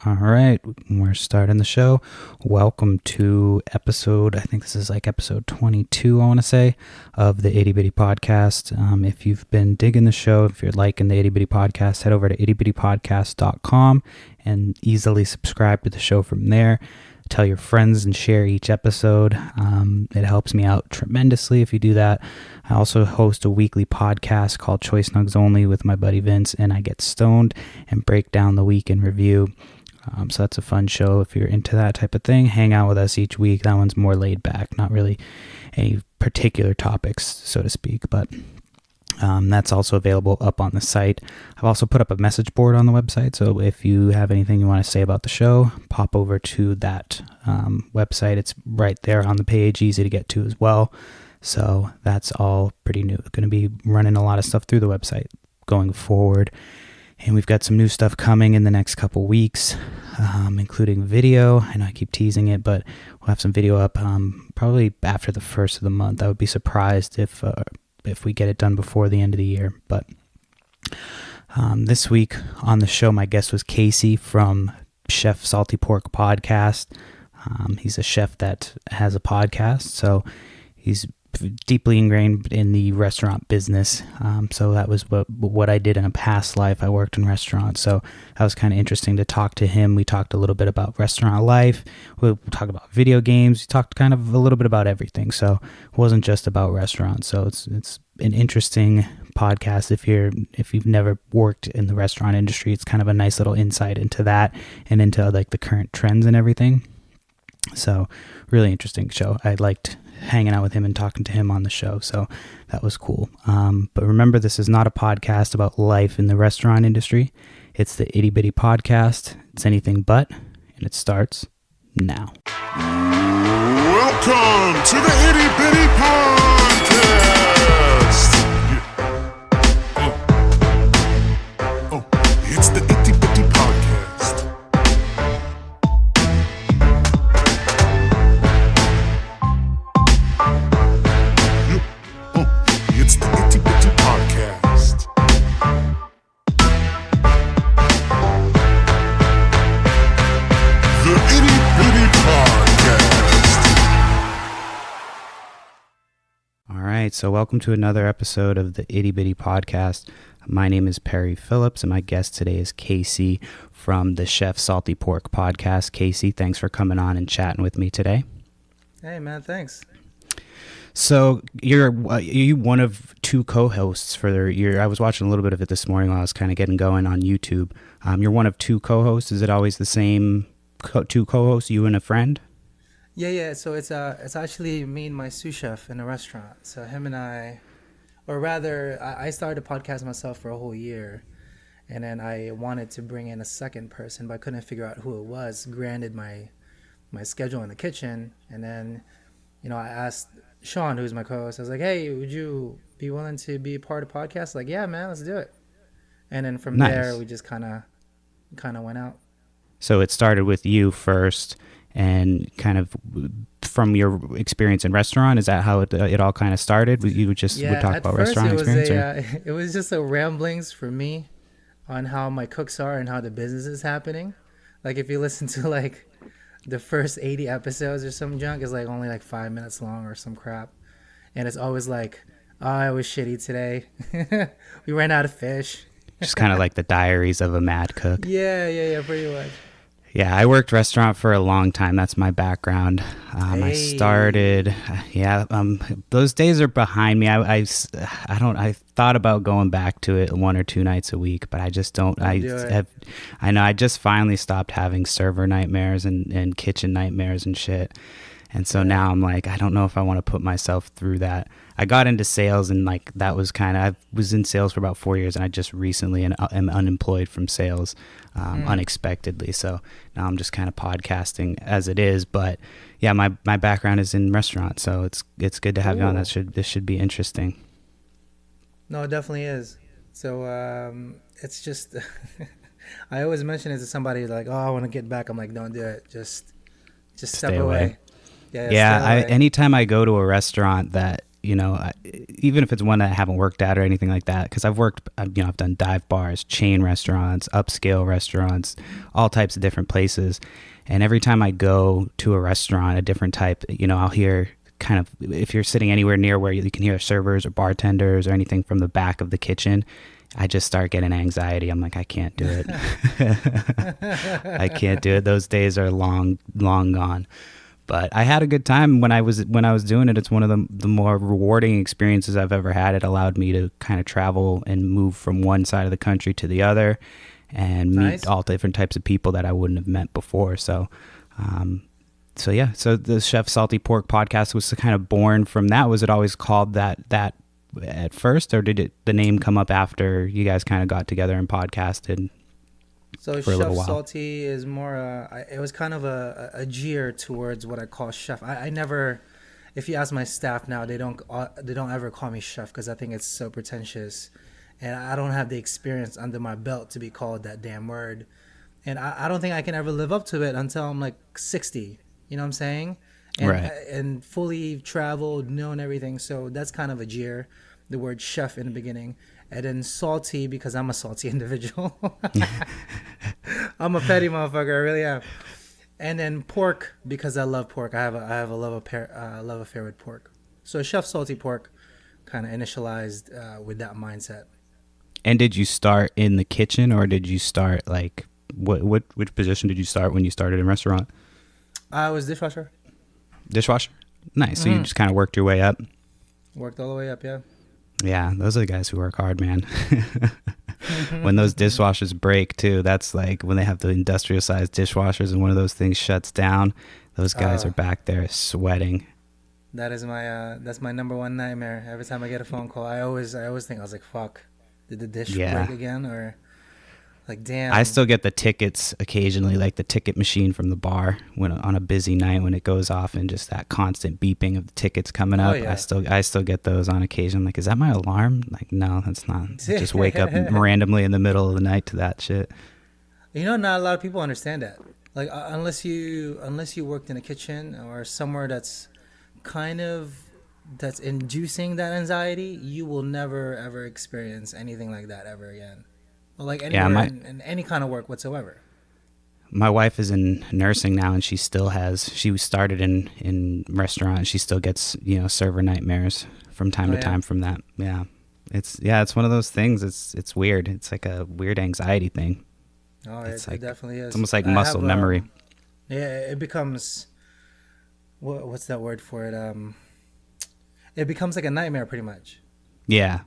All right, we're starting the show. Welcome to episode, I think this is like episode 22, I want to say, of the Itty Bitty Podcast. If you've been digging the show, if you're liking the Itty Bitty Podcast, head over to ittybittypodcast.com and easily subscribe to the show from there. Tell your friends and share each episode. It helps me out tremendously if you do that. I also host a weekly podcast called Choice Nugs Only with my buddy Vince, and I get stoned and break down the week in review. So that's a fun show. If you're into that type of thing, hang out with us each week. That one's more laid back, not really any particular topics, so to speak, but that's also available up on the site. I've also put up a message board on the website, so if you have anything you want to say about the show, pop over to that website. It's right there on the page, easy to get to as well. So that's all pretty new. Going to be running a lot of stuff through the website going forward. And we've got some new stuff coming in the next couple weeks, including video. I know I keep teasing it, but we'll have some video up probably after the first of the month. I would be surprised if we get it done before the end of the year. But this week on the show, my guest was Casey from Chef Salty Pork Podcast. He's a chef that has a podcast, so he's deeply ingrained in the restaurant business. So that was what I did in a past life. I worked in restaurants, so that was kind of interesting to talk to him. We talked a little bit about restaurant life. We talked about video games. We talked kind of a little bit about everything. So it wasn't just about restaurants. So it's an interesting podcast. If you've never worked in the restaurant industry, it's kind of a nice little insight into that and into like the current trends and everything. So really interesting show. I liked hanging out with him and talking to him on the show, so that was cool. But remember, this is not a podcast about life in the restaurant industry. It's the Itty Bitty Podcast. It's anything but, and it starts now. Welcome to the Itty Bitty Podcast. It's the Itty Bitty Podcast. It's the Itty Bitty Podcast. The Itty Bitty Podcast. All right, so welcome to another episode of the Itty Bitty Podcast. My name is Perry Phillips, and my guest today is Casey from the Chef Salty Pork Podcast. Casey, thanks for coming on and chatting with me today. Hey, man, thanks. So you're one of two co-hosts for your. I was watching a little bit of it this morning while I was kind of getting going on YouTube. You're one of two co-hosts. Is it always the same two co-hosts, you and a friend? Yeah. So it's actually me and my sous chef in a restaurant. So him and I, or rather, I started a podcast myself for a whole year, and then I wanted to bring in a second person, but I couldn't figure out who it was. Granted, my schedule in the kitchen, and then, I asked Sean, who's my co-host, I was like, hey, would you be willing to be a part of the podcast? Like, yeah, man, let's do it. And then from there, we just kind of went out. So it started with you first, and kind of from your experience in restaurant, is that how it all kind of started? You would talk about restaurant experience? It was just a ramblings for me on how my cooks are and how the business is happening. Like, if you listen to like the first 80 episodes or some junk, is like only like 5 minutes long or some crap, and it's always like, oh, I was shitty today. We ran out of fish. Just kind of like the diaries of a mad cook. Yeah, pretty much. Yeah, I worked restaurant for a long time. That's my background. I started, those days are behind me. I thought about going back to it 1 or 2 nights a week, but I just don't. I just finally stopped having server nightmares and kitchen nightmares and shit. And so now I'm like, I don't know if I want to put myself through that. I got into sales, and like that was I was in sales for about 4 years, and I just recently am unemployed from sales unexpectedly. So now I'm just kind of podcasting as it is. But yeah, my background is in restaurants, so it's good to have you on. This should be interesting. No, it definitely is. So it's just I always mention it to somebody like, oh, I want to get back. I'm like, don't do it. Just step away. Yeah. Anytime I go to a restaurant that even if it's one that I haven't worked at or anything like that, because I've done dive bars, chain restaurants, upscale restaurants, all types of different places. And every time I go to a restaurant, a different type, I'll hear kind of, if you're sitting anywhere near where you can hear servers or bartenders or anything from the back of the kitchen, I just start getting anxiety. I'm like, I can't do it. I can't do it. Those days are long, long gone. But I had a good time when I was doing it. It's one of the more rewarding experiences I've ever had. It allowed me to kind of travel and move from one side of the country to the other and meet all different types of people that I wouldn't have met before. So the Chef Salty Pork podcast was kind of born from that. Was it always called that at first, or did the name come up after you guys kind of got together and podcasted? So Chef Salty is more, it was kind of a jeer towards what I call chef. I never, if you ask my staff now, they don't ever call me chef because I think it's so pretentious, and I don't have the experience under my belt to be called that damn word, and I don't think I can ever live up to it until I'm like 60. You know what I'm saying? And, right. And fully traveled, known everything. So that's kind of a jeer, the word chef in the beginning. And then salty because I'm a salty individual. I'm a petty motherfucker, I really am. And then pork because I love pork. I have a love affair with pork. So Chef Salty Pork kind of initialized with that mindset. And did you start in the kitchen, or did you start like which position did you start when you started in restaurant? I was dishwasher. Dishwasher? Nice. So you just kind of worked your way up? Worked all the way up, yeah. Yeah, those are the guys who work hard, man. When those dishwashers break, too, that's like when they have the industrial sized dishwashers and one of those things shuts down, those guys are back there sweating. That is that's my number one nightmare. Every time I get a phone call, I always think, I was like, fuck, did the dish break again? Or like, damn. I still get the tickets occasionally, like the ticket machine from the bar when on a busy night when it goes off and just that constant beeping of the tickets coming up. Yeah. I still get those on occasion. I'm like, is that my alarm? Like, no, that's not. I just wake up randomly in the middle of the night to that shit. Not a lot of people understand that. Like, unless you worked in a kitchen or somewhere that's inducing that anxiety, you will never ever experience anything like that ever again. Well, like anywhere in any kind of work whatsoever. My wife is in nursing now, and she started in restaurant. She still gets, server nightmares from time to time from that. Yeah. It's one of those things. It's weird. It's like a weird anxiety thing. Oh, it definitely is. It's almost like muscle memory. Yeah, it becomes, what's that word for it? It becomes like a nightmare pretty much. Yeah.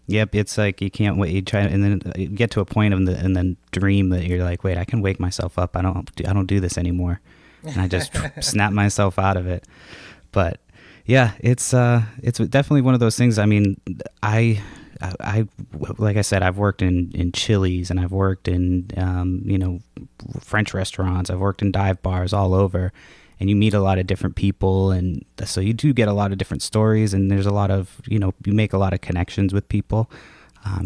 Yep, it's like you can't wait. You try, and then you get to a point and then dream that you're like, wait, I can wake myself up. I don't do this anymore, and I just snap myself out of it. But yeah, it's definitely one of those things. I mean, I like I said, I've worked in Chili's and I've worked in French restaurants. I've worked in dive bars all over. And you meet a lot of different people, and so you do get a lot of different stories, and there's a lot of, you make a lot of connections with people.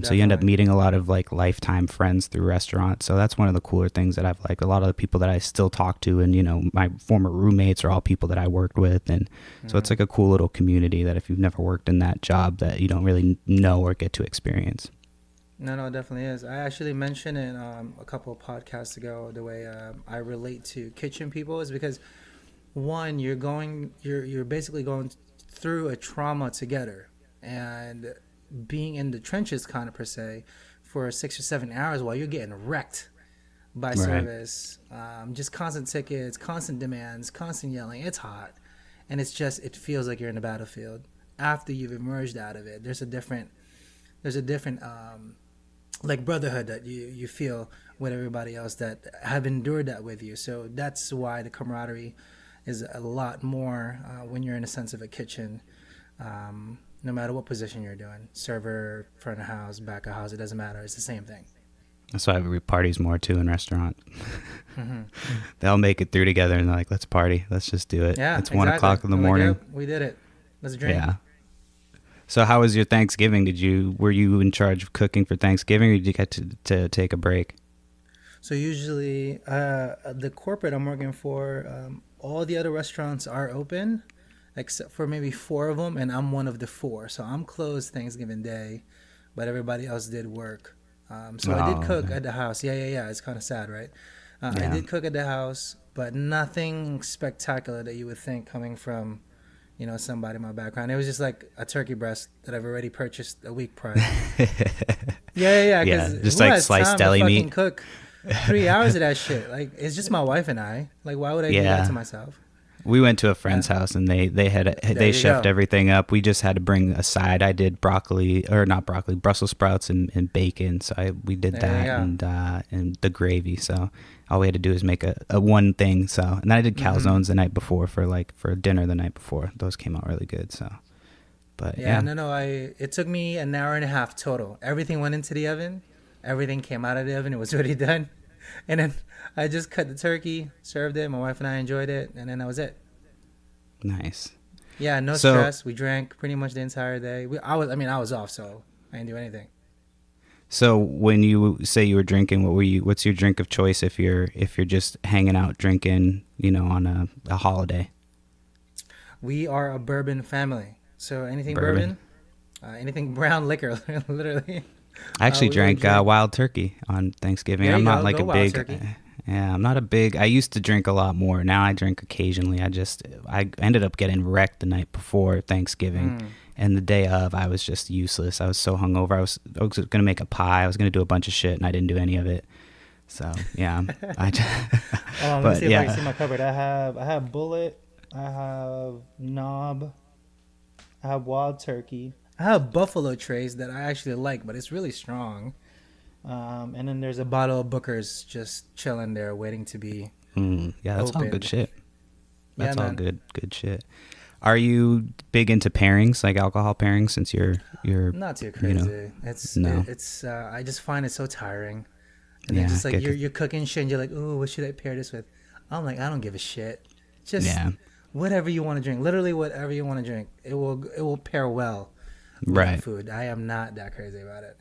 So you end up meeting a lot of like lifetime friends through restaurants. So that's one of the cooler things that I've liked. A lot of the people that I still talk to, and my former roommates are all people that I worked with, and so it's like a cool little community that if you've never worked in that job, that you don't really know or get to experience. No, it definitely is. I actually mentioned it a couple of podcasts ago. The way I relate to kitchen people is because, one, you're basically going through a trauma together, and being in the trenches kind of per se for 6 or 7 hours while you're getting wrecked by service, just constant tickets, constant demands, constant yelling. It's hot, and it feels like you're in the battlefield. After you've emerged out of it, there's a different like brotherhood that you feel with everybody else that have endured that with you. So that's why the camaraderie is a lot more when you're in a sense of a kitchen, no matter what position you're doing, server, front of house, back of house, it doesn't matter. It's the same thing. That's why we parties more too in restaurant. They'll make it through together and they're like, let's party. Let's just do it. Yeah, it's 1 o'clock in the morning. Like, yep, we did it. Let's drink. Yeah. So how was your Thanksgiving? Were you in charge of cooking for Thanksgiving, or did you get to take a break? So usually the corporate I'm working for, all the other restaurants are open. except for maybe 4 of them, and I'm one of the 4. So I'm closed Thanksgiving Day, but everybody else did work. So I did cook okay. at the house. Yeah. It's kind of sad, right? I Yeah. did cook at the house, but nothing spectacular that you would think coming from, somebody in my background. It was just like a turkey breast that I've already purchased a week prior. Yeah. Yeah, Because just who like has sliced time to deli fucking meat. cook 3 hours of that shit? Like, it's just my wife and I. Like, why would I do that Yeah. to myself? We went to a Yeah. friend's house and they There you chefed go. everything up. We just had to bring a side. I did broccoli, or not broccoli, Brussels sprouts and bacon. So we did There you that, go. and the gravy. So all we had to do is make a one thing. So, and then I did Mm-hmm. calzones the night before for dinner the night before. Those came out really good. So, but Yeah, yeah, no. It took me an hour and a half total. Everything went into the oven. Everything came out of the oven. It was already done. And then I just cut the turkey, served it. My wife and I enjoyed it, and then that was it. nice. Yeah, no So, stress. We drank pretty much the entire day. I was off, so I didn't do anything. so when you say you were drinking, what's your drink of choice if you're just hanging out drinking, on a holiday? We are a bourbon family, so anything Bourbon. bourbon, anything brown liquor, literally. I actually We will drank drink. wild turkey on Thanksgiving. There I'm you not go. like Go a wild big, turkey. yeah, I'm not a big. I used to drink a lot more. Now I drink occasionally. I ended up getting wrecked the night before Thanksgiving, Mm. and the day of I was just useless. I was so hungover. I was gonna make a pie. I was gonna do a bunch of shit, and I didn't do any of it. So yeah, I. Hold on, let me But see if I can see yeah, my cupboard. I have bullet. I have knob. I have wild turkey. I have buffalo trace that I actually like, but it's really strong. And then there's a bottle of Booker's just chilling there, waiting to be yeah, that's all good opened. shit. Yeah, That's all man. good shit. Are you big into pairings, like alcohol pairings, since you're Not too you know crazy. no, It's. I just find it so tiring. And then yeah, just like you're cooking shit, and you're like, ooh, what should I pair this with? I'm like, I don't give a shit. Just yeah, whatever you want to drink. Literally whatever you want to drink. It will pair well with the right. food. I am not that crazy about it.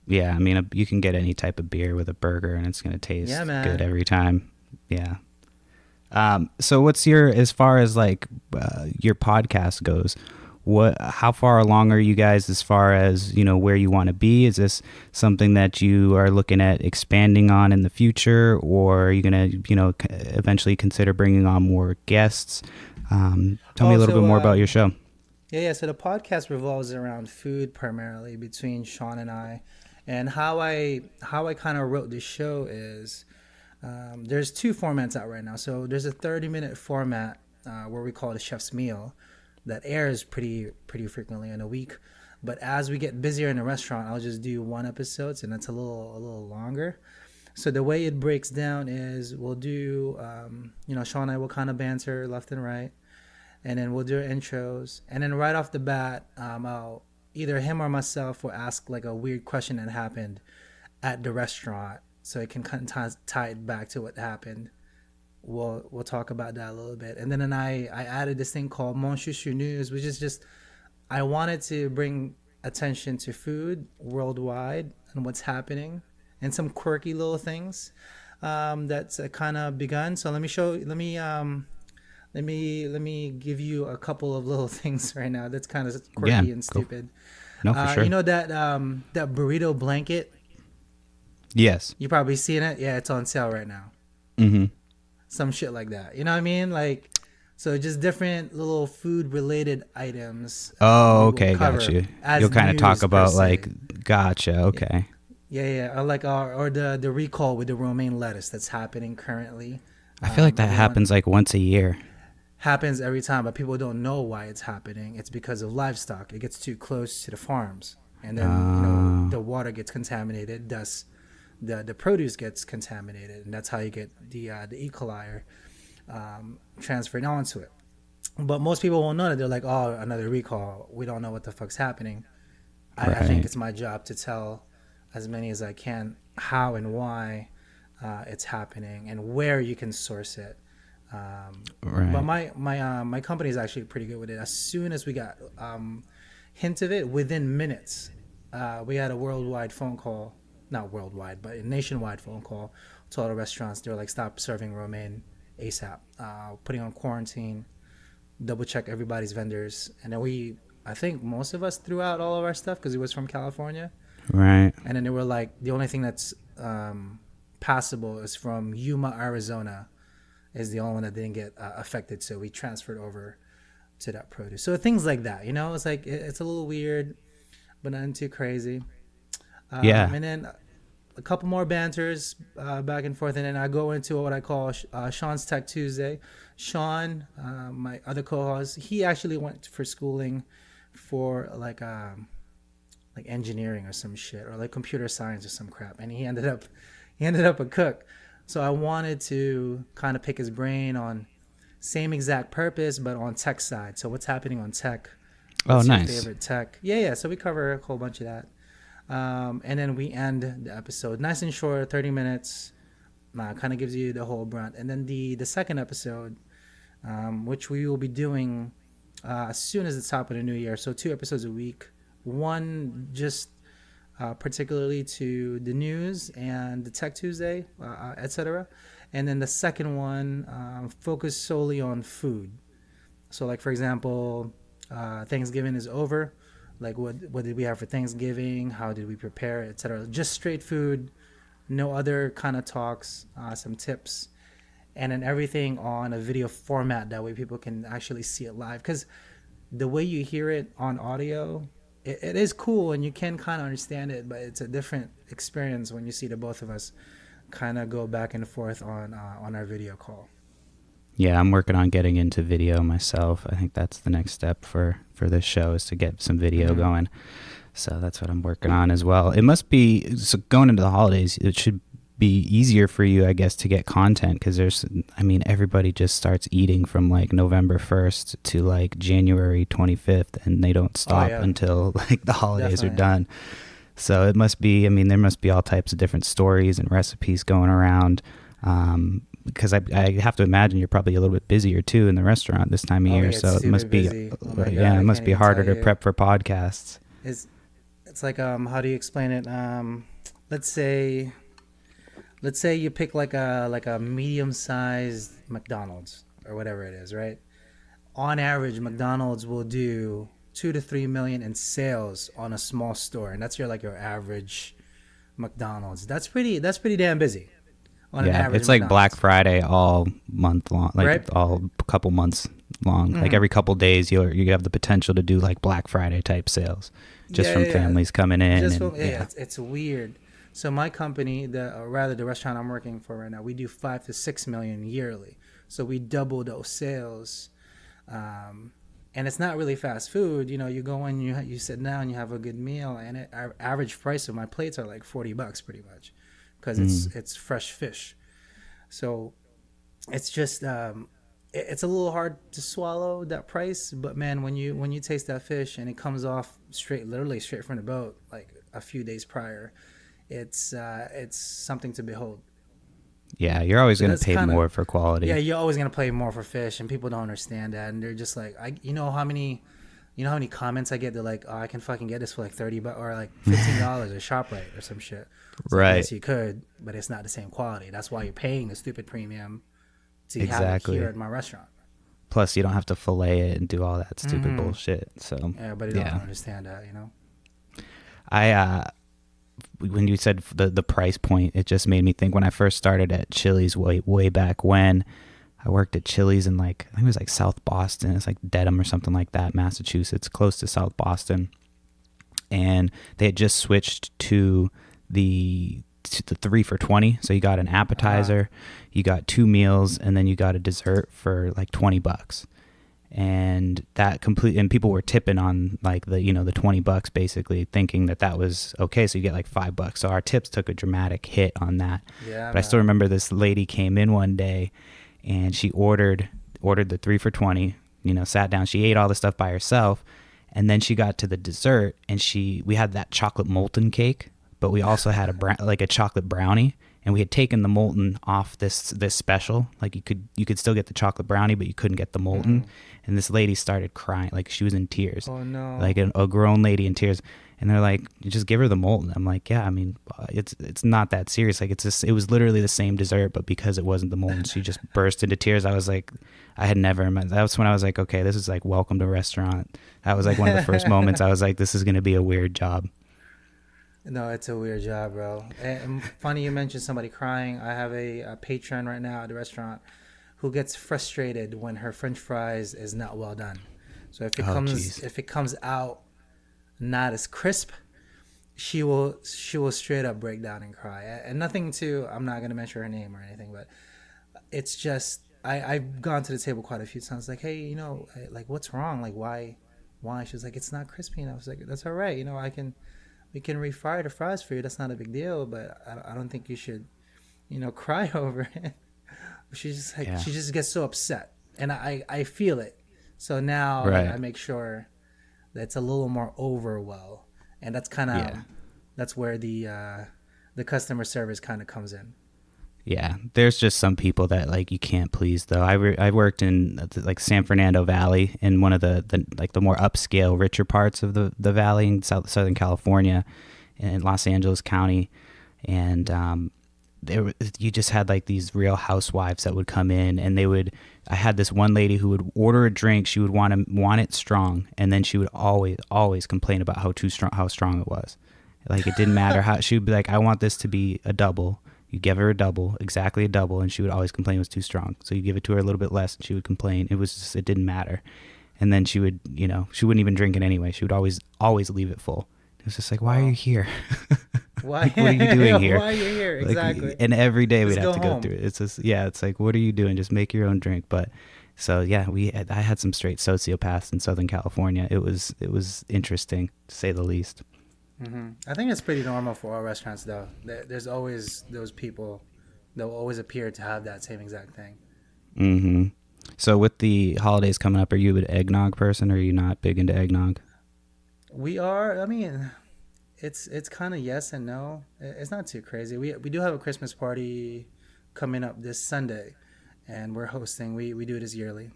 Yeah, I mean, you can get any type of beer with a burger, and it's gonna Yeah, taste good man. every time. Yeah. So what's as far as like your podcast goes? How far along are you guys as far as where you want to be? Is this something that you are looking at expanding on in the future, or are you gonna eventually consider bringing on more guests? Tell me a Oh, little bit so more about your show. yeah. So the podcast revolves around food primarily between Sean and I, and how I kind of wrote the show is there's 2 formats out right now. So there's a 30-minute format where we call it a chef's meal that airs pretty frequently in a week. But as we get busier in the restaurant, I'll just do 1 episode, and that's a little longer. So the way it breaks down is we'll do, Sean and I will kind of banter left and right, and then we'll do our intros, and then right off the bat, I'll either him or myself will ask like a weird question that happened at the restaurant, so it can kind of tie it back to what happened. We'll talk about that a little bit, and then I added this thing called Mon Chouchou News, which is just I wanted to bring attention to food worldwide and what's happening, and some quirky little things that's kind of begun. So let me give you a couple of little things right now that's kind of Yeah, quirky and go. stupid. No, for sure. You know that burrito blanket? Yes. You probably seen it. Yeah, it's on sale right now. Mm-hmm. Some shit like that. You know what I mean? Like, so just different little food related items Oh, we will okay, got cover you. as You'll kind of talk news per about se. gotcha. Okay. Yeah. Or like or the recall with the romaine lettuce that's happening currently. I feel like that Everyone happens like once a year. happens every time, but people don't know why it's happening. It's because of livestock. It gets too close to the farms, and then Oh, the water gets contaminated. Thus, the produce gets contaminated, and that's how you get the E. coli transferred onto it. But most people won't know that. They're like, oh, another recall. We don't know what the fuck's happening. I think right. it's my job to tell as many as I can how and why it's happening and where you can source it. But Right. my company is actually pretty good with it. As soon as we got hint of it, within minutes, we had a worldwide phone call. Not worldwide, but a nationwide phone call to all the restaurants. They were like, stop serving romaine ASAP. Putting on quarantine double check everybody's vendors, and then I think most of us threw out all of our stuff because it was from California. Right. And then they were like, the only thing that's passable is from Yuma, Arizona, is the only one that didn't get affected. So we transferred over to that produce. So things like that, it's like it's a little weird, but nothing too crazy. Yeah. And then a couple more banters back and forth, and then I go into what I call Sean's Tech Tuesday. Sean, my other co-host, he actually went for schooling for like engineering or some shit, or like computer science or some crap, and he ended up a cook. So I wanted to kind of pick his brain on same exact purpose, but on tech side. So what's happening on tech? What's nice. your favorite tech? Yeah. So we cover a whole bunch of that. And then we end the episode nice and short, 30 minutes. Kind of gives you the whole brunt. And then the second episode, which we will be doing as soon as the top of the new year. So 2 episodes a week. One just particularly to the news and the Tech Tuesday, etc. And then the second one focused solely on food. So like, for example, Thanksgiving is over. Like what did we have for Thanksgiving? How did we prepare, etc. Just straight food, no other kind of talks, some tips, and then everything on a video format. That way people can actually see it live. Because the way you hear it on audio, it is cool and you can kind of understand it, but it's a different experience when you see the both of us kind of go back and forth on our video call. Yeah, I'm working on getting into video myself. I think that's the next step for this show, is to get some video going. So that's what I'm working on as well. It must be, so going into the holidays, it should be easier for you, I guess, to get content, because everybody just starts eating from like November 1st to like January 25th, and they don't stop until like the holidays are done. So it must be, there must be all types of different stories and recipes going around. Because I have to imagine you're probably a little bit busier too in the restaurant this time of year, so it must be it must be harder to prep for podcasts. It's like how do you explain it? Let's say you pick like a medium-sized McDonald's or whatever it is, right? On average, McDonald's will do 2 to 3 million in sales on a small store, and that's your average McDonald's. That's pretty damn busy. It's like Black Friday all month long, like right? all couple months long. Like every couple days, you have the potential to do like Black Friday type sales, just from families coming in. It's weird. So my company, the restaurant I'm working for right now, we do 5 to 6 million yearly. So we double those sales, and it's not really fast food. You go in, you sit down, you have a good meal, and our average price of my plates are like $40 pretty much. Because it's fresh fish, so it's just it's a little hard to swallow that price. But man, when you taste that fish and it comes off literally straight from the boat, like a few days prior, it's something to behold. Yeah, you're always going to pay more for quality. Yeah, you're always going to pay more for fish, and people don't understand that, and they're just like, how many comments I get? They're like, oh, I can fucking get this for like $30 or like $15 at ShopRite or some shit. Right. Yes, you could, but it's not the same quality. That's why you're paying the stupid premium to have it here at my restaurant. Plus, you don't have to fillet it and do all that stupid bullshit. So everybody don't understand that, when you said the price point, it just made me think when I first started at Chili's way back when. I worked at Chili's in I think it was like South Boston. It's like Dedham or something like that, Massachusetts, close to South Boston. And they had just switched to the 3 for $20. So you got an appetizer, you got 2 meals, and then you got a dessert for like $20. And and people were tipping on like the $20 basically, thinking that was okay. So you get like $5. So our tips took a dramatic hit on that. Yeah. But I still remember this lady came in one day, and she ordered the 3 for $20. Sat down. She ate all the stuff by herself, and then she got to the dessert, and we had that chocolate molten cake, but we also had a chocolate brownie, and we had taken the molten off this special. Like you could still get the chocolate brownie, but you couldn't get the molten. And this lady started crying, like she was in tears. Oh no! Like a grown lady in tears. And they're like, you just give her the molten. I'm like, yeah, I mean, it's not that serious. Like, it was literally the same dessert, but because it wasn't the molten, she just burst into tears. I was like, I had never, that was when I was like, okay, this is like welcome to restaurant. That was like one of the first moments I was like, this is going to be a weird job. No, it's a weird job, bro. And funny you mentioned somebody crying. I have a patron right now at the restaurant who gets frustrated when her French fries is not well done. So if it comes out not as crisp, she will straight up break down and cry. And nothing to, I'm not gonna mention her name or anything, but it's just I've gone to the table quite a few times. Like, hey, you know, like what's wrong? Like why? She was like, it's not crispy. And I was like, that's all right. You know, we can refry the fries for you. That's not a big deal. But I don't think you should, you know, cry over it. She's just like, she just gets so upset, and I feel it. So now I make sure that it's a little more over well, and that's kind of that's where the customer service kind of comes in. Yeah, there's just some people that like you can't please though. I worked in like San Fernando Valley in one of the like the more upscale, richer parts of the valley in Southern California, in Los Angeles County, and you just had like these real housewives that would come in, and I had this one lady who would order a drink. She would want it strong, and then she would always complain about how strong it was. Like it didn't matter how, she would be like, I want this to be a double. You give her a double, exactly a double, and she would always complain it was too strong. So you give it to her a little bit less, and she would complain. It didn't matter. And then she would, you know, she wouldn't even drink it anyway. She would always leave it full. It was just like, why are you here? Why? Like, what are you doing here? Why are you here? Exactly. Like, and every day we'd have to go home. through it. It's just, it's like, what are you doing? Just make your own drink. But so I had some straight sociopaths in Southern California. It was interesting to say the least. Mm-hmm. I think it's pretty normal for all restaurants, though. There's always those people that will always appear to have that same exact thing. Mm-hmm. So with the holidays coming up, are you an eggnog person, or are you not big into eggnog? We are. I mean, it's kind of yes and no. It's not too crazy. We do have a Christmas party coming up this Sunday, and we're hosting. We do this yearly.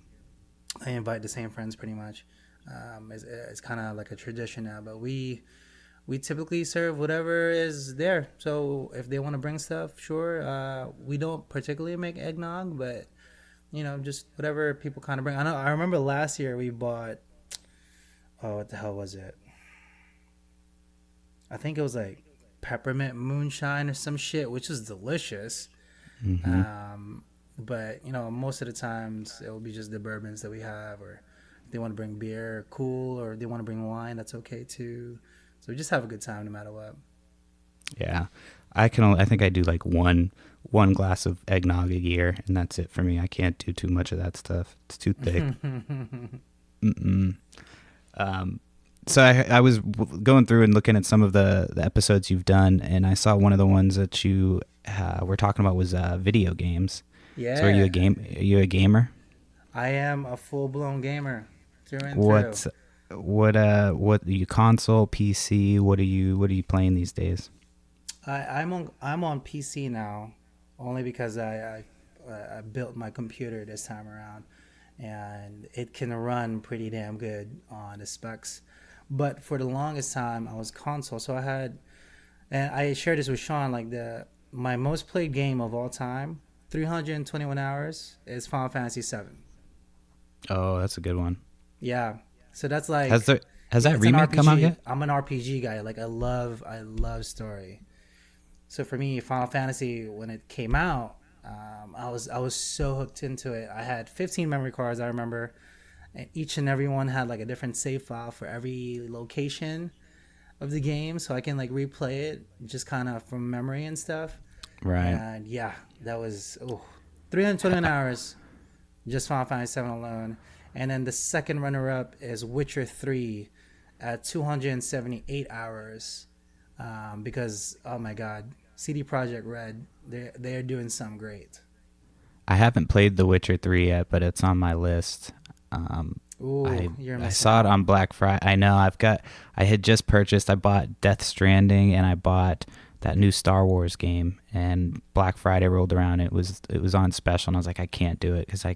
I invite the same friends pretty much. It's kind of like a tradition now, but we typically serve whatever is there. So if they want to bring stuff, sure. We don't particularly make eggnog, but you know, just whatever people kind of bring. I remember last year we bought, what the hell was it? I think it was like peppermint moonshine or some shit, which is delicious. Mm-hmm. But you know, most of the times it will be just the bourbons that we have, or if they want to bring beer, cool, or if they want to bring wine, that's okay too. So we just have a good time no matter what. Yeah. I think I do like one glass of eggnog a year, and that's it for me. I can't do too much of that stuff. It's too thick. So I was going through and looking at some of the episodes you've done, and I saw one of the ones that you were talking about was video games. Yeah. So are you a gamer? I am a full-blown gamer through and through. What are you, console, PC? What are you playing these days? I'm on PC now, only because I built my computer this time around, and it can run pretty damn good on the specs. But for the longest time, I was console. So and I shared this with Sean, like my most played game of all time, 321 hours, is Final Fantasy VII. Oh, that's a good one. Yeah. So that's like, has that remake come out yet? I'm an RPG guy. Like I love story. So for me, Final Fantasy, when it came out, I was so hooked into it. I had 15 memory cards, I remember, and each and every one had like a different save file for every location of the game, so I can like replay it just kind of from memory and stuff. Right. And yeah, that was 321 hours, just Final Fantasy VII alone. And then the second runner-up is Witcher 3 at 278 hours. Because, oh my God, CD Projekt Red, they're doing something great. I haven't played The Witcher 3 yet, but it's on my list. I saw it on Black Friday. I know, I had just purchased, I bought Death Stranding, and I bought that new Star Wars game, and Black Friday rolled around. It was on special, and I was like, I can't do it because I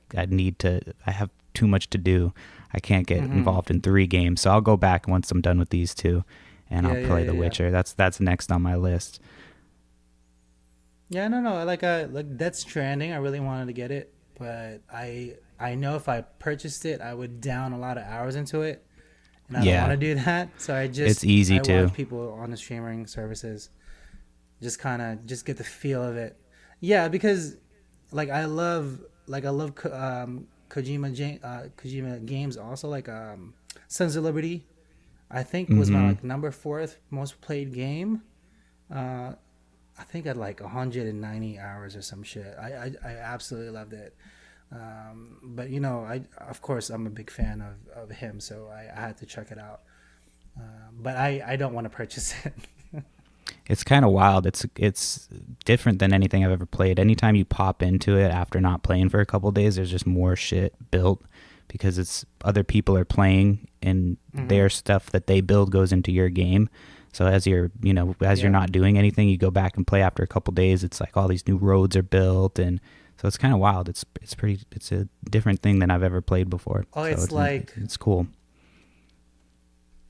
have too much to do. I can't get involved in 3 games, so I'll go back once I'm done with these 2, and I'll play The Witcher. That's next on my list. Yeah, no. Like Death Stranding, I really wanted to get it, but I know if I purchased it, I would down a lot of hours into it, and I don't want to do that. So it's easy to watch people on the streaming services, just get the feel of it. Yeah, because I love Kojima games also, like Sons of Liberty. I think was my number 4th most played game. I think at 190 hours or some shit. I absolutely loved it. But of course I'm a big fan of him, so I had to check it out. But I don't want to purchase it. It's kind of wild. It's different than anything I've ever played. Anytime you pop into it after not playing for a couple of days, there's just more shit built because it's other people are playing and their stuff that they build goes into your game. So as you're not doing anything, you go back and play after a couple of days. It's like all these new roads are built, and so it's kind of wild. It's a different thing than I've ever played before. Oh, so it's cool.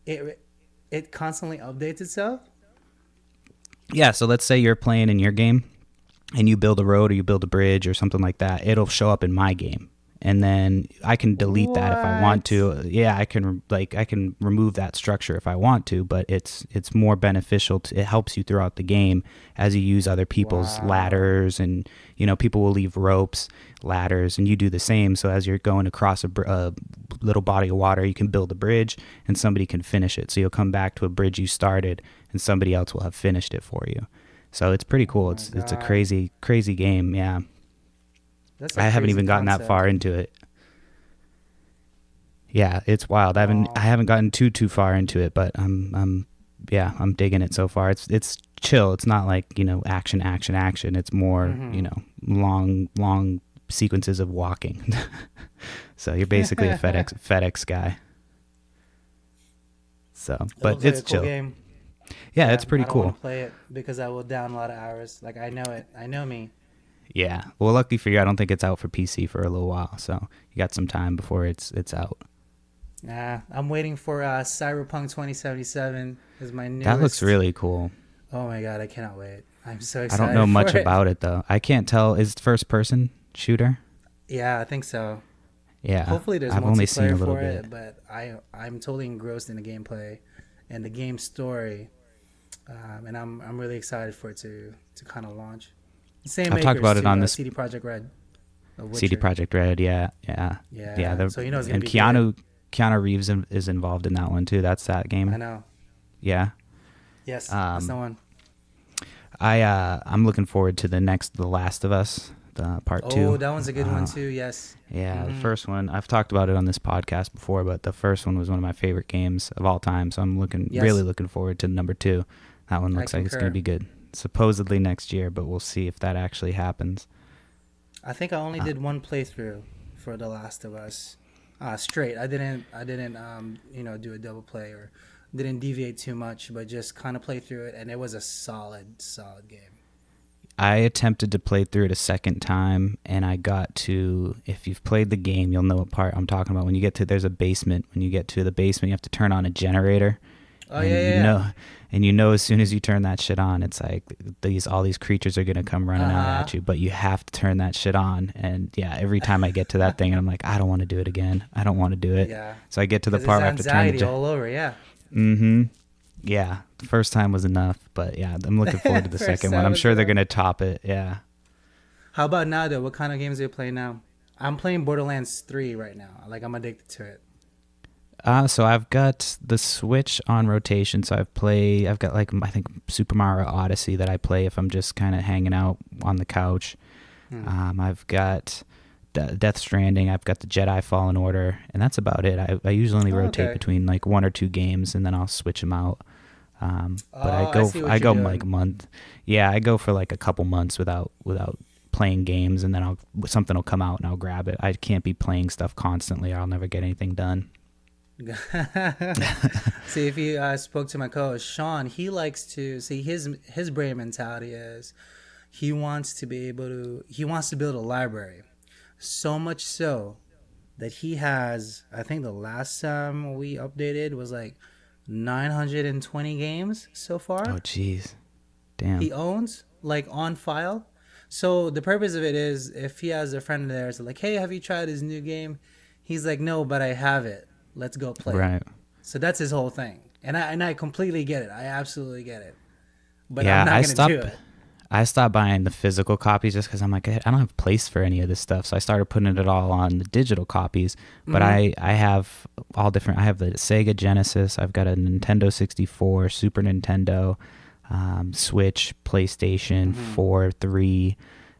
It constantly updates itself. Yeah, so let's say you're playing in your game and you build a road or you build a bridge or something like that. It'll show up in my game. And then I can delete that if I want to. Yeah, I can remove that structure if I want to, but it's more beneficial it helps you throughout the game as you use other people's ladders, and people will leave ropes, ladders, and you do the same. So as you're going across a little body of water, you can build a bridge and somebody can finish it. So you'll come back to a bridge you started and somebody else will have finished it for you. So it's pretty cool. It's a crazy game, yeah. I haven't even gotten that far into it. Yeah, it's wild. I haven't gotten too far into it, but I'm digging it so far. It's chill. It's not like, action. It's more, long sequences of walking. So you're basically a FedEx guy. So, but it's chill. Game. Yeah, it's pretty cool. I don't want to play it because I will down a lot of hours. I know it. I know me. Yeah. Well, lucky for you, I don't think it's out for PC for a little while, so you got some time before it's out. Yeah, I'm waiting for Cyberpunk 2077 is my newest. That looks really cool. Oh my god, I cannot wait. I'm so excited. I don't know much about it though. I can't tell. Is it first person shooter? Yeah, I think so. Yeah. Hopefully there's I've multiplayer only seen a little for bit. it, but I'm totally engrossed in the gameplay and the game story. And I'm really excited for it to kind of launch. Same I've talked about it on this CD Projekt Red. CD Projekt Red, yeah. So it's gonna be Keanu Reeves is involved in that one too. That's that game. I know. Yeah. Yes, that's the one. I'm looking forward to the Last of Us, the part 2. Oh, that one's a good one too. Yes. Yeah, The first one, I've talked about it on this podcast before, but the first one was one of my favorite games of all time. So I'm really looking forward to number 2. That one looks like it's going to be good. Supposedly next year, but we'll see if that actually happens. I think I only did one playthrough for The Last of Us. Straight. I didn't do a double play or didn't deviate too much, but just kind of play through it, and it was a solid game. I attempted to play through it a second time, and I got to, if you've played the game, you'll know what part I'm talking about. When you get to, there's a basement. When you get to the basement, you have to turn on a generator. Oh, yeah. And as soon as you turn that shit on, it's like all these creatures are going to come running out at you, but you have to turn that shit on. And yeah, every time I get to that thing, I'm like, I don't want to do it again. I don't want to do it. Yeah. So I get to the part where I have to turn anxiety all over, yeah. Mm-hmm. Yeah. The first time was enough, but yeah, I'm looking forward to the second one. I'm sure they're going to top it. Yeah. How about now, though? What kind of games are you playing now? I'm playing Borderlands 3 right now. I'm addicted to it. So I've got the Switch on rotation. So I've got I think Super Mario Odyssey that I play if I'm just kind of hanging out on the couch. I've got Death Stranding. I've got the Jedi Fallen Order, and that's about it. I usually only rotate between 1 or 2 games, and then I'll switch them out. But I go like a month. Yeah, I go for like a couple months without playing games, and then something will come out and I'll grab it. I can't be playing stuff constantly, or I'll never get anything done. See, if you spoke to my co-host Sean, he likes to see his brain mentality is he wants to build a library, so much so that he has, I think the last time we updated was like 920 games so far. Oh, jeez. Damn. He owns, like, on file. So the purpose of it is, if he has a friend there, so like, hey, have you tried his new game? He's like, no, but I have it. Let's go play. Right. So that's his whole thing, and I completely get it. I absolutely get it. But Yeah, I'm not gonna do it. I stopped buying the physical copies just because I'm like, I don't have place for any of this stuff. So I started putting it all on the digital copies. But I have all different. I have the Sega Genesis. I've got a Nintendo 64, Super Nintendo, Switch, PlayStation 4, 3.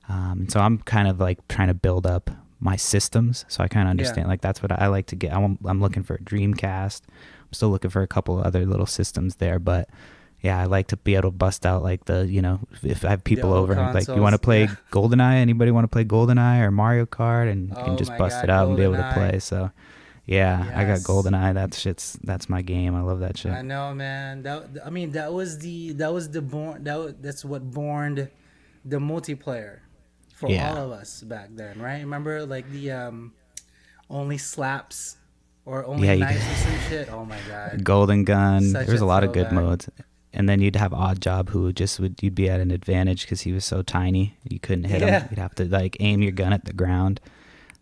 And so I'm kind of like trying to build up my systems. So I kind of understand. Like that's what I like to get. I'm looking for a Dreamcast. I'm still looking for a couple of other little systems there, but. Yeah, I like to be able to bust out like if I have people over, like, you want to play GoldenEye? Anybody want to play GoldenEye or Mario Kart? And you can just bust it out and be able to play. So, yeah, I got GoldenEye. That's my game. I love that shit. I know, man. That's what born the multiplayer for all of us back then, right? Remember, like the only slaps or only knives or some shit. Oh my god, Golden Gun. Such There's a lot of good throwback. modes. And then you'd have Odd Job, who you'd be at an advantage because he was so tiny. You couldn't hit him. You'd have to like aim your gun at the ground.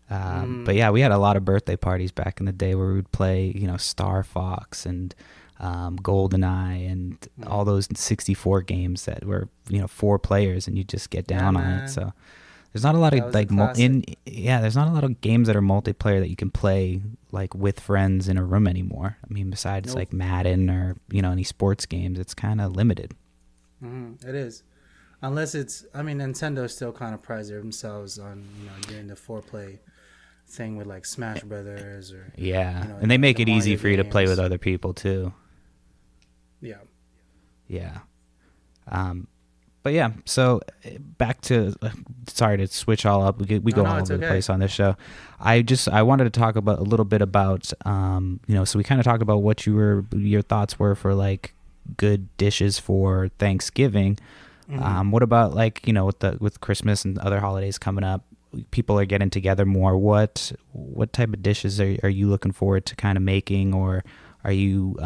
But yeah, we had a lot of birthday parties back in the day where we would play, Star Fox and GoldenEye and all those 64 games that were, 4 players, and you just get down on it. So there's not a lot of there's not a lot of games that are multiplayer that you can play like with friends in a room anymore. I mean, besides like Madden or any sports games, it's kind of limited. It is, unless Nintendo still kind of prides themselves on doing the 4-play thing with like Smash Brothers or and they make it easy for you to play with other people too. Yeah. But yeah, so back to sorry to switch all up. We go all over the place on this show. I wanted to talk about a little bit about so we kind of talked about what your thoughts were for like good dishes for Thanksgiving. What about like with Christmas and other holidays coming up? People are getting together more. What type of dishes are you looking forward to kind of making, or are you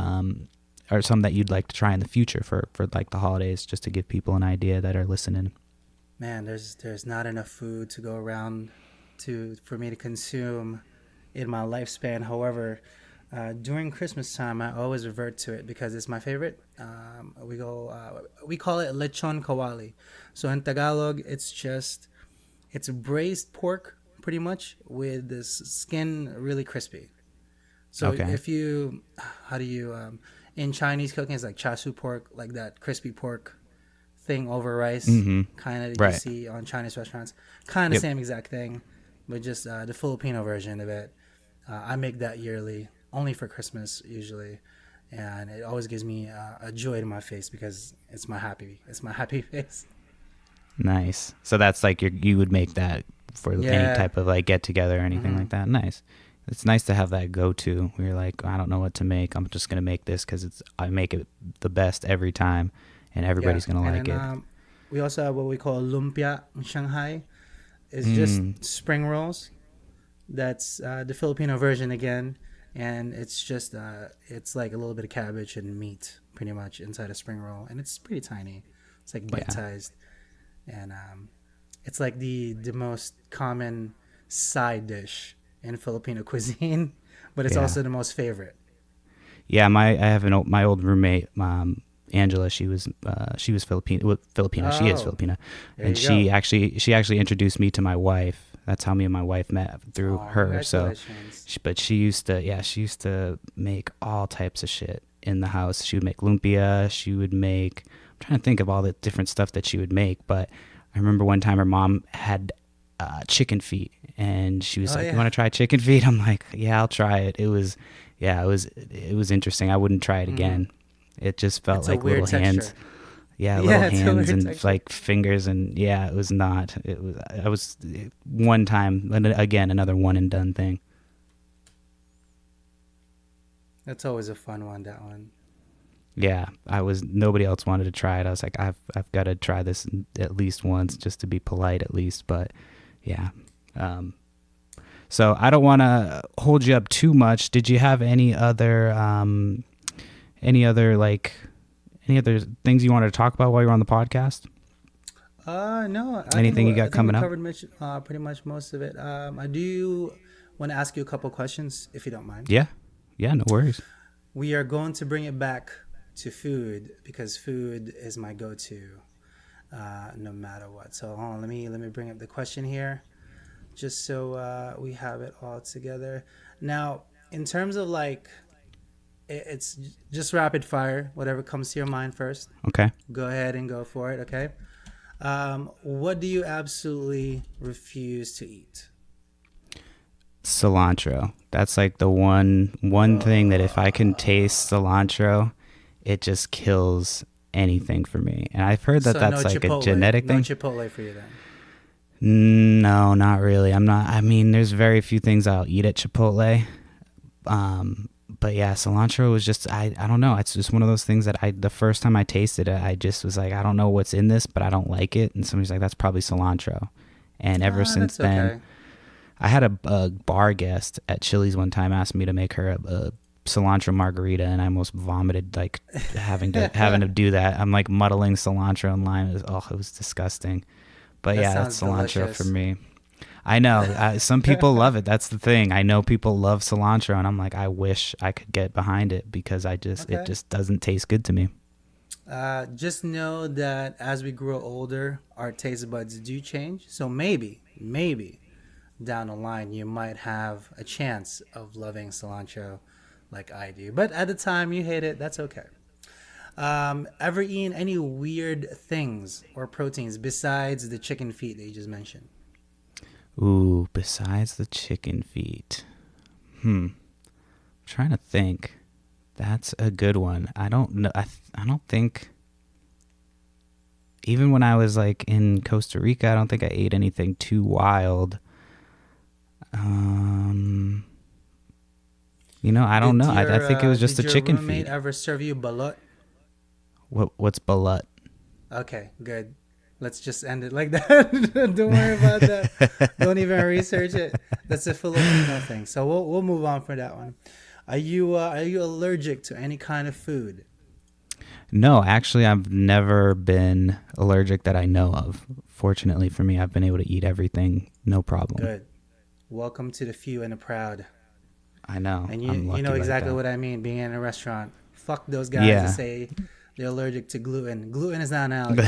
or some that you'd like to try in the future for like the holidays, just to give people an idea that are listening? Man, there's not enough food to go around for me to consume in my lifespan. However, during Christmas time, I always revert to it because it's my favorite. We call it lechon kawali. So in Tagalog, it's braised pork pretty much with this skin really crispy. So in Chinese cooking, it's like char siu pork, like that crispy pork thing over rice, kind of you see on Chinese restaurants. Kind of same exact thing, but just the Filipino version of it. I make that yearly, only for Christmas usually, and it always gives me a joy to my face because it's my happy face. Nice. So that's like you would make that for any type of like get together or anything like that. Nice. It's nice to have that go-to where you're like, I don't know what to make. I'm just going to make this because I make it the best every time, and everybody's going to like it. We also have what we call lumpia in Shanghai. It's just spring rolls. That's the Filipino version again. And it's just, it's like a little bit of cabbage and meat pretty much inside a spring roll. And it's pretty tiny. It's like bite-sized. And it's like the most common side dish in Filipino cuisine, but it's also the most favorite. Yeah, I have my old roommate, Angela. She was Filipino. She is Filipina, and she actually introduced me to my wife. That's how me and my wife met, through her. So, but she used to make all types of shit in the house. She would make lumpia. She would make. I'm trying to think of all the different stuff that she would make, but I remember one time her mom had chicken feet, and she was like, "You want to try chicken feet?" I'm like, "Yeah, I'll try it." It was interesting. I wouldn't try it again. It just felt like little hands. Yeah, little hands and texture. Like fingers, and it was not. I was one time, and again another one and done thing. That's always a fun one. That one. Yeah, nobody else wanted to try it. I was like, I've got to try this at least once, just to be polite at least. But yeah. So I don't want to hold you up too much. Did you have any other any other things you wanted to talk about while you're on the podcast? No. Anything you got coming up? Covered pretty much most of it. I do want to ask you a couple questions, if you don't mind. Yeah, no worries. We are going to bring it back to food because food is my go-to, no matter what. So hold on, let me bring up the question here, just so we have it all together. Now, in terms of like, it's just rapid fire, whatever comes to your mind first. Okay. Go ahead and go for it. Okay. What do you absolutely refuse to eat? Cilantro. That's like the one thing that if I can taste cilantro, it just kills anything for me. And I've heard that that's like Chipotle. a genetic thing. No Chipotle for you then? No, not really. I mean, there's very few things I'll eat at Chipotle. But yeah, cilantro was just, I don't know. It's just one of those things that the first time I tasted it, I just was like, I don't know what's in this, but I don't like it. And somebody's like, that's probably cilantro. And ever since then, okay. I had a bar guest at Chili's one time asked me to make her a cilantro margarita, and I almost vomited, like having to do that. I'm like muddling cilantro and lime. It was disgusting. But yeah, that's cilantro delicious. for me. I know. Some people love it. That's the thing. I know people love cilantro, and I'm like, I wish I could get behind it because it just doesn't taste good to me. Just know that as we grow older, our taste buds do change. So maybe down the line, you might have a chance of loving cilantro like I do. But at the time you hate it, that's okay. Ever eaten any weird things or proteins besides the chicken feet that you just mentioned? Ooh, besides the chicken feet. I'm trying to think. That's a good one. I don't know. I don't think, even when I was like in Costa Rica, I don't think I ate anything too wild. I don't know. I think it was just the chicken feet. Did your roommate ever serve you balut? What's balut? Okay, good. Let's just end it like that. Don't worry about that. Don't even research it. That's a Filipino thing. So we'll move on for that one. Are you allergic to any kind of food? No, actually, I've never been allergic that I know of. Fortunately for me, I've been able to eat everything, no problem. Good. Welcome to the few and the proud. I know. And you know exactly what I mean, being in a restaurant. Fuck those guys that say they're allergic to gluten. Gluten is not an allergy.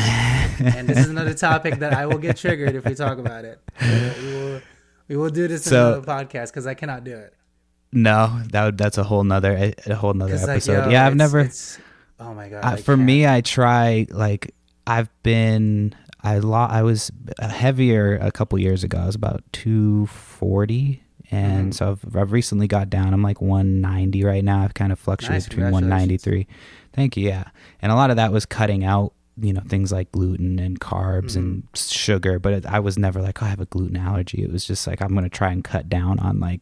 And this is another topic that I will get triggered if we talk about it. We will do this in another podcast because I cannot do it. No, that's a whole nother episode. Like, yo, yeah, I've never. Oh my god. For me, I try like I was heavier a couple years ago. I was about 240. And so I've recently got down. I'm like 190 right now. I've kind of fluctuated between 193. Thank you. Yeah. And a lot of that was cutting out, things like gluten and carbs and sugar. But I was never like, I have a gluten allergy. It was just like, I'm going to try and cut down on like,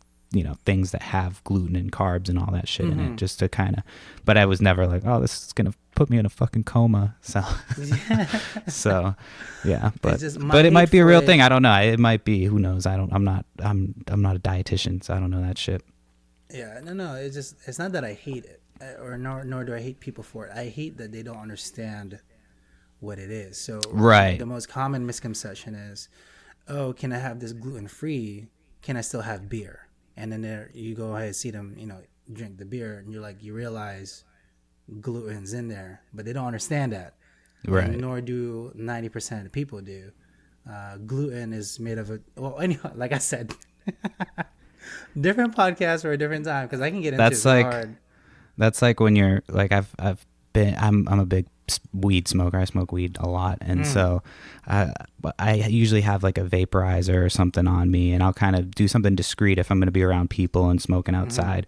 things that have gluten and carbs and all that shit in it, just to kind of, but I was never like, oh, this is going to put me in a fucking coma. So, so yeah, but it might be a real thing. I don't know. It might be, who knows? I'm not a dietitian, so I don't know that shit. Yeah, no. It's not that I hate it or nor do I hate people for it. I hate that they don't understand what it is. So right. The most common misconception is, oh, can I have this gluten-free? Can I still have beer? And then there you go ahead and see them, drink the beer, and you realize gluten's in there, but they don't understand that. Right. And nor do 90% of people do. Gluten is made of anyway, like I said, different podcasts for a different time because I can get into it hard. That's like when you're like I'm a big weed smoker. I smoke weed a lot, and so I usually have like a vaporizer or something on me, and I'll kind of do something discreet if I'm going to be around people and smoking outside.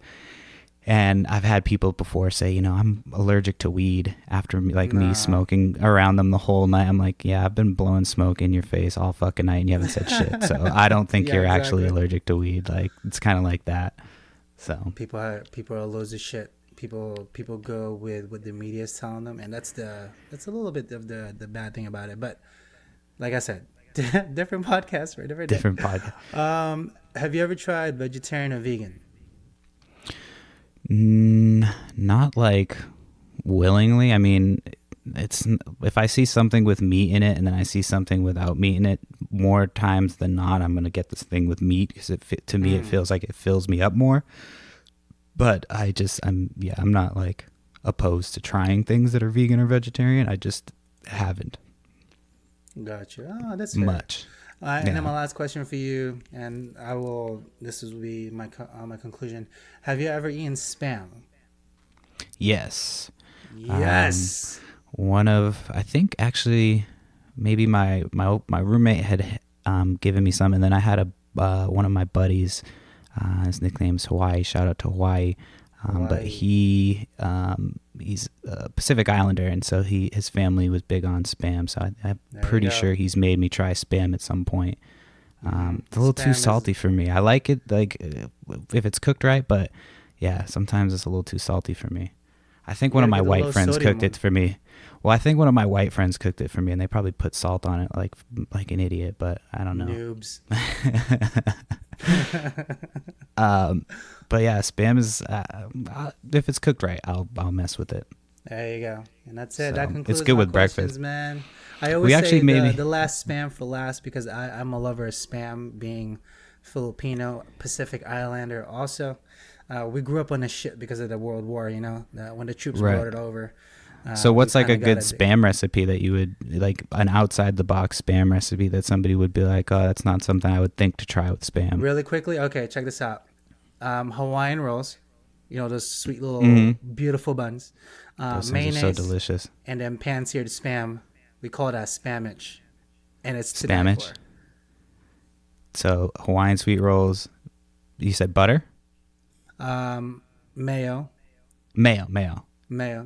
And I've had people before say, I'm allergic to weed after me smoking around them the whole night. I'm like, yeah, I've been blowing smoke in your face all fucking night and you haven't said shit. So I don't think you're actually allergic to weed. Like, it's kind of like that. So people are loads of shit. People go with what the media is telling them, and that's a little bit of the bad thing about it. But like I said, different podcasts for a different podcast. Have you ever tried vegetarian or vegan? Not like willingly. I mean, it's if I see something with meat in it and then I see something without meat in it, more times than not, I'm gonna get this thing with meat because to me it feels like it fills me up more. But I'm not like opposed to trying things that are vegan or vegetarian. I just haven't. Gotcha. Oh, that's fair. Much. And then my last question for you, and this will be my conclusion. Have you ever eaten Spam? Yes. Yes. I think actually maybe my roommate had given me some, and then I had one of my buddies, his nickname's Hawaii, shout out to Hawaii. But he's a Pacific Islander, and so his family was big on Spam, so I'm pretty sure he's made me try Spam at some point. It's a little too salty for me. I like it like if it's cooked right, but yeah, sometimes it's a little too salty for me. I think one of my white friends cooked it for me. Well, I think one of my white friends cooked it for me, and they probably put salt on it like an idiot, but I don't know. Noobs. But yeah, Spam is if it's cooked right, I'll mess with it. There you go, and that's it. So, That concludes it's good my with questions, breakfast, man. I always say the last Spam for last because I'm a lover of Spam, being Filipino, Pacific Islander. Also, we grew up on this shit because of the World War. You know, when the troops brought it over. So what's like a good Spam recipe that you would like, an outside the box Spam recipe that somebody would be like, oh, that's not something I would think to try with Spam? Really quickly, okay, check this out. Hawaiian rolls, you know, those sweet little beautiful buns. Those mayonnaise, are so delicious. And then pan-seared Spam. We call that Spamage, and it's to Spamage. die for. So Hawaiian sweet rolls. You said butter. Mayo,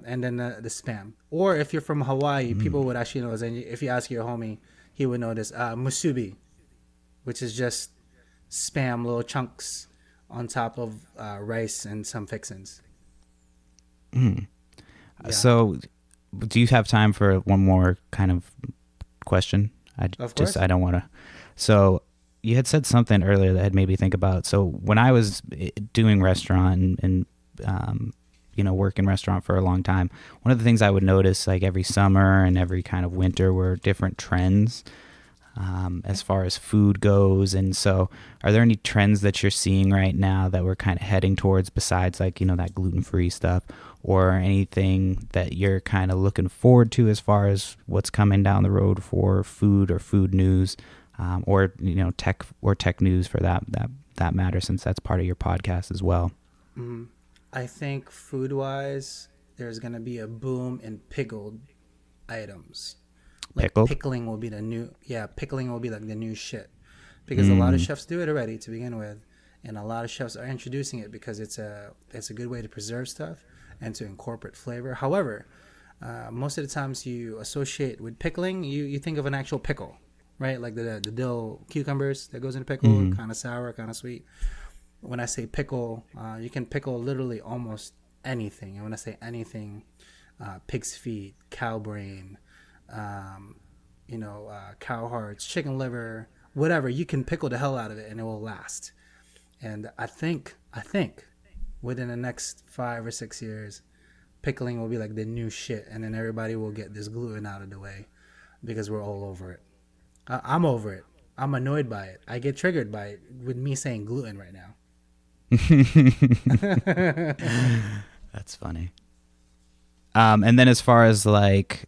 and then the Spam. Or if you're from Hawaii, people would actually know this. And if you ask your homie, he would know this. Musubi, which is just Spam, little chunks on top of rice and some fixins. Yeah. So, do you have time for one more kind of question? Of course. I don't want to. So, you had said something earlier that had made me think about. So, when I was doing restaurant and work in restaurant for a long time, one of the things I would notice like every summer and every kind of winter were different trends as far as food goes. And so are there any trends that you're seeing right now that we're kind of heading towards besides like, that gluten-free stuff, or anything that you're kind of looking forward to as far as what's coming down the road for food or food news, or tech news for that matter, since that's part of your podcast as well? I think food-wise, there's going to be a boom in pickled items. Like pickling will be pickling will be like the new shit. Because a lot of chefs do it already to begin with. And a lot of chefs are introducing it because it's a good way to preserve stuff and to incorporate flavor. However, most of the times you associate with pickling, you think of an actual pickle, right? Like the dill cucumbers that goes in a pickle, kind of sour, kind of sweet. When I say pickle, you can pickle literally almost anything. And when I say anything, pig's feet, cow brain, cow hearts, chicken liver, whatever, you can pickle the hell out of it and it will last. And I think within the next 5 or 6 years, pickling will be like the new shit, and then everybody will get this gluten out of the way because we're all over it. I'm over it. I'm annoyed by it. I get triggered by it with me saying gluten right now. That's funny. And then as far as like,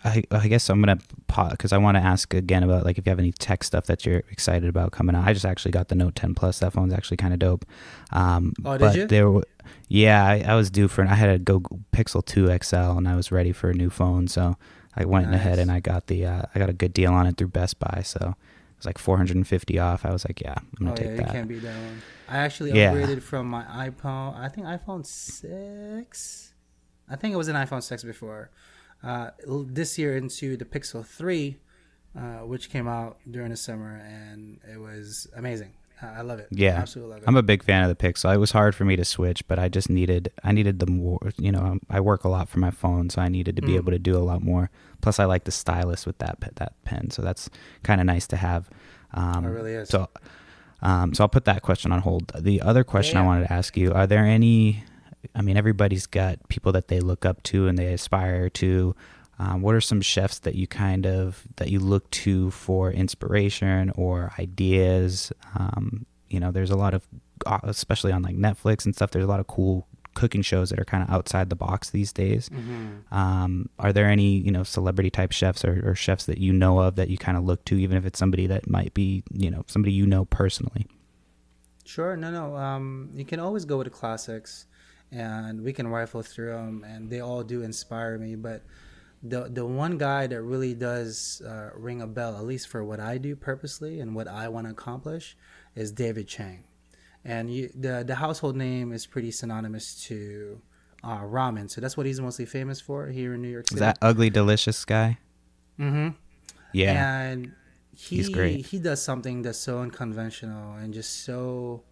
I guess I'm gonna pause because I want to ask again about like if you have any tech stuff that you're excited about coming out. I just actually got the Note 10 Plus. That phone's actually kind of dope. Did you? I was due for. I had a Google Pixel 2 XL and I was ready for a new phone, so I went ahead and I got I got a good deal on it through Best Buy. So it was like $450 off. I was like, yeah, I'm gonna take that. You can't beat that one. I actually upgraded from my iPhone. I think iPhone 6. I think it was an iPhone 6 before. This year into the Pixel 3, which came out during the summer, and it was amazing. I love it. Yeah, I absolutely love it. I'm a big fan of the Pixel. It was hard for me to switch, but I just needed the more. I work a lot for my phone, so I needed to be able to do a lot more. Plus, I like the stylus with that pen, so that's kind of nice to have. It really is. So I'll put that question on hold. The other question I wanted to ask you: are there any I mean, everybody's got people that they look up to and they aspire to. What are some chefs that you look to for inspiration or ideas? There's a lot of, especially on like Netflix and stuff, there's a lot of cool cooking shows that are kind of outside the box these days. Are there any, celebrity type chefs or chefs that you know of that you kind of look to, even if it's somebody that might be, somebody personally? Sure. No. You can always go with the classics, and we can rifle through them, and they all do inspire me. But the one guy that really does ring a bell, at least for what I do purposely and what I want to accomplish, is David Chang. And the household name is pretty synonymous to ramen, so that's what he's mostly famous for here in New York City. Is that ugly delicious guy? Mm-hmm. Yeah. And he's great. He does something that's so unconventional and just so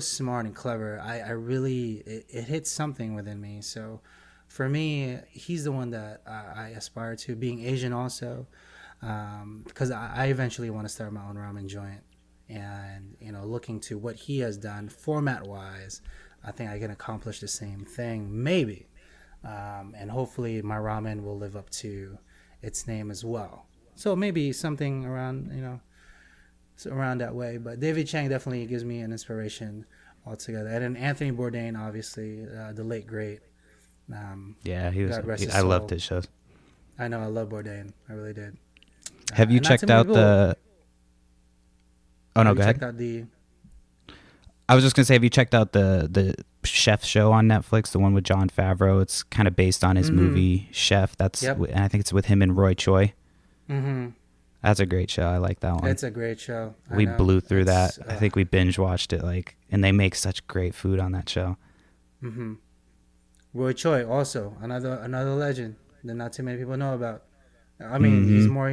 smart and clever. I really it hits something within me. So for me, he's the one that I aspire to. Being Asian also, because I eventually want to start my own ramen joint. And looking to what he has done format wise, I think I can accomplish the same thing, maybe, and hopefully my ramen will live up to its name as well. So maybe something around around that way. But David Chang definitely gives me an inspiration altogether. And then Anthony Bourdain, obviously, the late great. Yeah, he was. I loved his shows. I know, I love Bourdain. I really did. Have you checked out the? Oh no, go ahead. I was just gonna say, have you checked out the chef show on Netflix, the one with Jon Favreau? It's kind of based on his movie Chef. And I think it's with him and Roy Choi. Mm-hmm. That's a great show. I like that one. It's a great show. We blew through that. I think we binge watched it. And they make such great food on that show. Mm-hmm. Roy Choi, also another legend that not too many people know about. I mean, he's more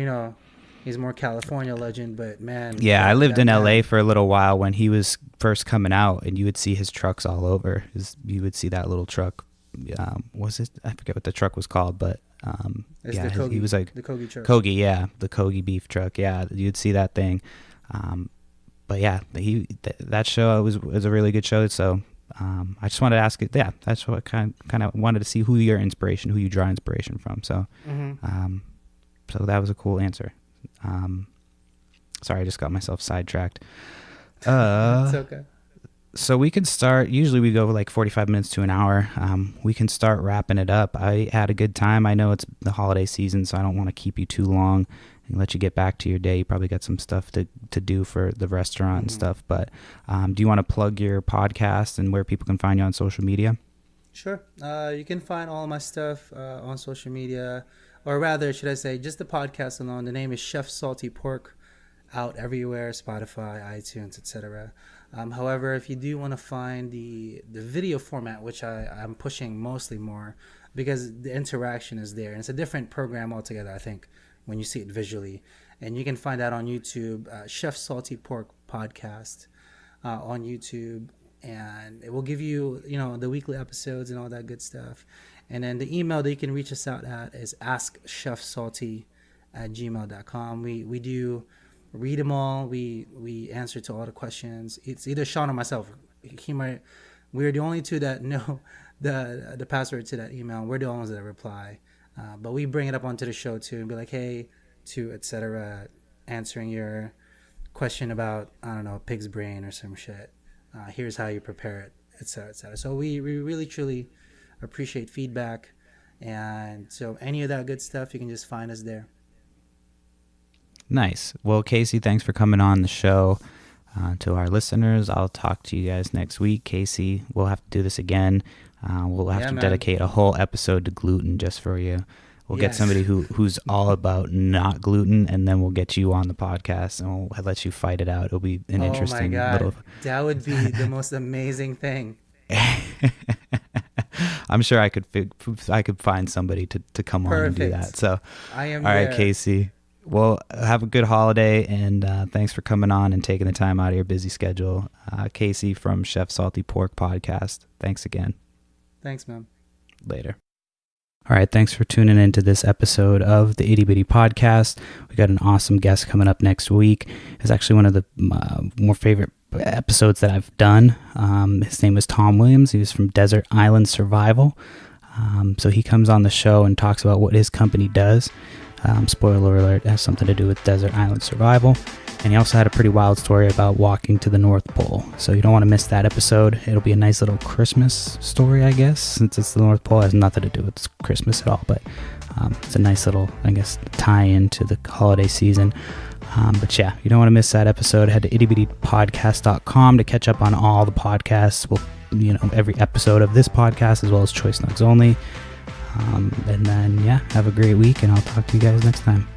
He's more California legend, but man. Yeah, I lived in LA for a little while when he was first coming out, and you would see his trucks all over. You would see that little truck. Was it? I forget what the truck was called, but he was like the Kogi truck. Kogi, yeah, the Kogi beef truck. Yeah, you'd see that thing. But yeah, that show was a really good show. So I just wanted to ask it. Yeah, that's what kind of wanted to see who you draw inspiration from. So, so that was a cool answer. Sorry, I just got myself sidetracked. It's okay. So we can start, usually we go like 45 minutes to an hour. We can start wrapping it up. I had a good time. I know it's the holiday season, so I don't want to keep you too long and let you get back to your day. You probably got some stuff to do for the restaurant and stuff, but do you want to plug your podcast and where people can find you on social media? Sure. You can find all my stuff on social media. Or rather, should I say, just the podcast alone. The name is Chef Salty Pork, out everywhere, Spotify, iTunes, etc. However, if you do want to find the video format, which I'm pushing mostly more, because the interaction is there. And it's a different program altogether, I think, when you see it visually. And you can find that on YouTube, Chef Salty Pork Podcast on YouTube. And it will give you, the weekly episodes and all that good stuff. And then the email that you can reach us out at is askchefsalty@gmail.com. We do read them all. We answer to all the questions. It's either Sean or myself. We're the only two that know the password to that email. We're the only ones that reply. But we bring it up onto the show too and be like, hey, to etc. Answering your question about, I don't know, pig's brain or some shit. Here's how you prepare it, etc. etc. So we really truly appreciate feedback, and so any of that good stuff, you can just find us there. Nice. Well, Casey, thanks for coming on the show. To our listeners, I'll talk to you guys next week. Casey, we'll have to do this again. We'll have to dedicate a whole episode to gluten just for you. We'll get somebody who's all about not gluten, and then we'll get you on the podcast, and we'll let you fight it out. It'll be an interesting little... That would be the most amazing thing. I'm sure I could find somebody to come on and do that. So, I am all there. right, Casey. Well, have a good holiday, and thanks for coming on and taking the time out of your busy schedule. Casey from Chef Salty Pork Podcast. Thanks again. Thanks, man. Later. All right, thanks for tuning in to this episode of the Itty Bitty Podcast. We got an awesome guest coming up next week. It's actually one of the more favorite episodes that I've done. His name is Tom Williams. He was from Desert Island Survival. So he comes on the show and talks about what his company does. Spoiler alert, it has something to do with Desert Island Survival. And he also had a pretty wild story about walking to the North Pole. So you don't want to miss that episode. It'll be a nice little Christmas story, I guess, since it's the North Pole. It has nothing to do with Christmas at all, but it's a nice little, I guess, tie-in to the holiday season. But yeah, you don't want to miss that episode. Head to ittybittypodcast.com to catch up on all the podcasts. Every episode of this podcast, as well as Choice Nugs Only. And then, yeah, have a great week, and I'll talk to you guys next time.